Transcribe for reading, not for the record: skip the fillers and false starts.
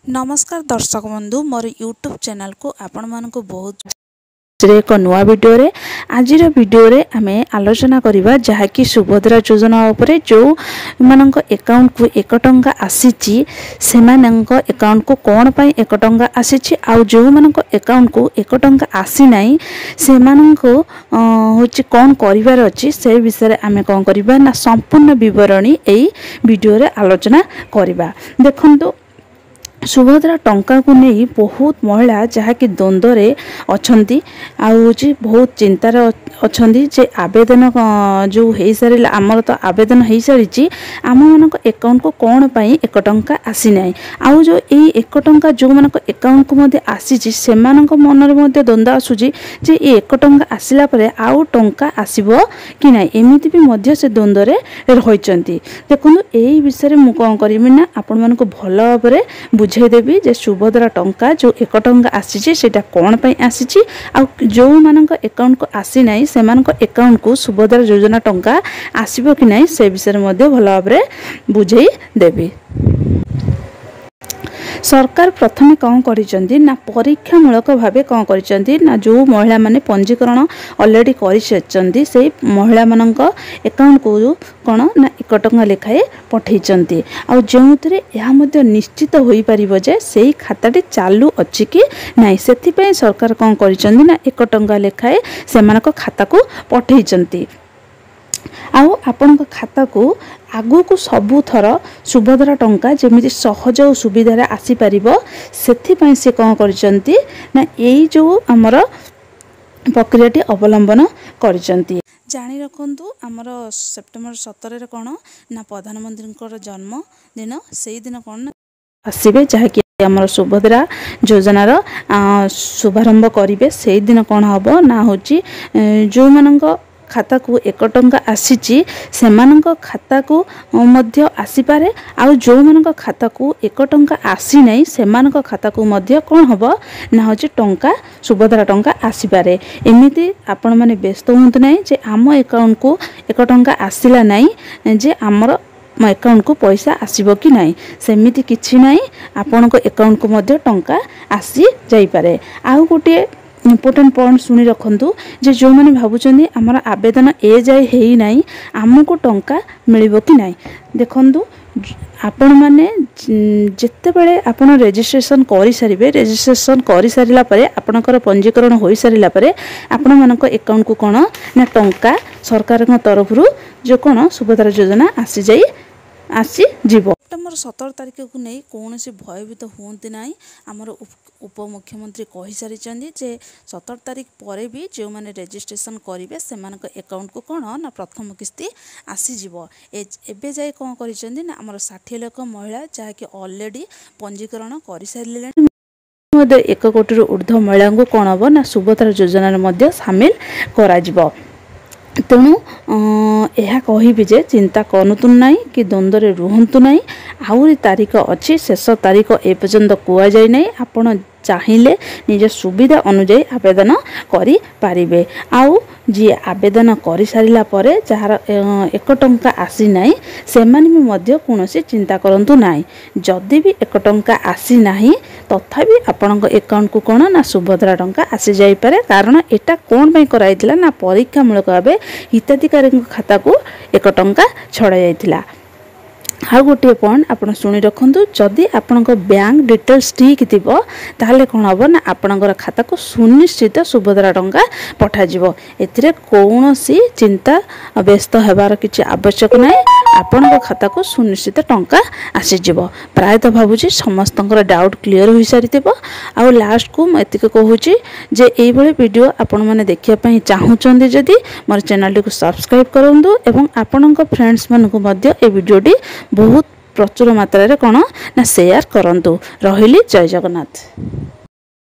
नमस्कार दर्शक बंधु मोर यूट्यूब चैनल को आपण मानक बहुत एक नुआ वीडियो रे आज वीडियो रे आमे आलोचना करिबा जहाँकि सुभद्रा योजना उपरे जो मानक अकाउंट को 1 टंका आसीची से मानक अकाउंट को कोन पई 1 टंका आसीची आ जो मानक अकाउंट को 1 टंका आसी नाही से मानक होची कोन करिवार अछि से विषय रे आमे कोन करिबा ना संपूर्ण विवरणी एई वीडियो रे आलोचना करिबा। देखंतु सुभद्रा टंका को नहीं बहुत महिला जहाँकि द्वंद्व अच्छी आउची बहुत चिंतार अच्छी जे आवेदन जो हो सारे आमर तो आवेदन हो सारी आम मानक अकाउंट को कौन पाई 1 टंका आसी ना आउ जो यही 1 टंका जो मानक अकाउंट को मध्य आसी से मन में द्वंद्व आसूची जे ये 1 टंका आसला परे आउ टंका आसीबो कि ना एमिति भी मध्य से द्वंद्व रे रहिचंती। देखो यही विषय में कौन करी ना आपण मानक भल भाव बुझेदेवी जे सुभद्रा टंका जो 1 टंका आसी सेटा कौन पाई आसी आ जो मानक अकाउंट को आसी ना से अकाउंट को सुभद्रा योजना टंका आसीबो कि नहीं से विषय में भल भाव बुझे देवी। सरकार प्रथम कौन करिसेंती ना परीक्षामूलक भाव कौन करिसेंती ना जो महिला माने पंजीकरण ऑलरेडी करिसेंती से महिला मानक अकाउंट को कौन ना 1 टंका लेखाए पठेइचंती आ जोंतरे यह मध्य निश्चित होई परिबो जे सेही खाताटी चालू अछि कि नाही सेथि पय सरकार कौन करिसेंती ना 1 टंका लेखाए से मानक खाता को पठेइचंती आउ आपण खाता को आगु को सबु थर सुभद्रा टंका जेमिति सहज और सुविधा आसी परिबो सेथि पय से कौन करिसेंती ना एई जो हमर प्रक्रियाटी अवलंबन करिसेंती। जानी रखंतु आमर सेप्टेम्बर 17 रे कोन ना प्रधानमंत्री जन्म दिन सेई दिन कोन आसीबे जहाँकि आमर सुभद्रा योजनार शुभारंभ करिवे सेई दिन कोन हबो ना होची जो मानक खाता को 1 टंका आसीची से मानक खाता को मध्य आसी पारे आ जो मानक खाता को 1 टंका आसी नहीं से मानक खाता को मध्य कौन हबो ना होची टंका सुभद्रा टंका आसी पारे। एमिति आपण माने व्यस्त होंतु नहीं जे आम अकाउंट को 1 टंका आसीला नहीं जे आमर अकाउंट को पैसा आसीबो कि नहीं सेमिति किछि नहीं आपण को अकाउंट को मध्य टंका आसी जाई पारे। आ गोटे इम्पोर्टेंट पॉइंट सुनी रखंतु जे जो माने भाबुचंदी हमर आवेदन ए जाय हेई नाही हमको टंका मिलिबो कि नाही। देखंतु आपण माने जत्ते बेले आपण रजिस्ट्रेशन करि सारिबे रजिस्ट्रेशन करि सारिला परे आपनकर पंजीकरण होई सारिला परे आपण मानक अकाउंट को कोन ना टंका सरकार को तरफ रु जो कोन सुभद्रा योजना आसी जीवो। सेप्टेम्बर 17 तारिख को नहीं कौन से भयभीत हुंती ना आमर उप मुख्यमंत्री कही सारी जे 17 तारिख पर भी जो मैंने रजिस्ट्रेशन करेंगे से अकाउंट को कौन ना प्रथम किस्ती आसीजिवो। एबे जाए कौन करिसेंती ना आमर 60 लाख महिला जहाँकि ऑलरेडी पंजीकरण कर सारे 1 कोटी ऊर्ध्व महिला को कौन हम ना सुभद्रा योजना सामिल करा। तेणु यह कहबी जे चिंता करूँ ना कि द्वंद्व रे रुहतु ना आहरी तारीख अच्छी शेष तारीख एपर्यंत कह जाए ना आपण चाहिए निज सुविधा अनुजाई आवेदन करि पारिबे। आउ जी आवेदन कर सारिला परे जार 1 टंका आसी नाही से माने भी मध्य कोनोसी चिंता करंतु नाही जदि भी 1 टंका आसी नाही तथापि आपणक अकाउंट को कोन ना सुभद्रा टंका आसी जाई पारे कारण एटा कोन पई कराइतिला ना परीक्षामूलक भाबे हिताधिकारी खाता को 1 टंका छड़ा जाइतिला। आ गोटे पॉइंट आप शुणी रखु जदि आपण बैंक डिटेल्स ठीक थी ताहले कौन हम ना आपणकर खाता को सुनिश्चित सुभद्रा टंका पठाଯିव। एथिरे कौनसी चिंता व्यस्त होबार किछि आवश्यक ना आपण खाता को सुनिश्चित टंका आसीजिव। प्रायतः भावुची समस्त डाउट क्लीयर हो सारी आ लास्ट को मुझे कहूँ जे यही वीडियो आपण मैंने देखा चाहूँगी जदि मोर चैनल को सब्सक्राइब करूँ एवं आपण फ्रेंड्स मानक ए वीडियोटी बहुत प्रचुर मात्रा रे कौन ना शेयर करंतु। रहिली जय जगन्नाथ।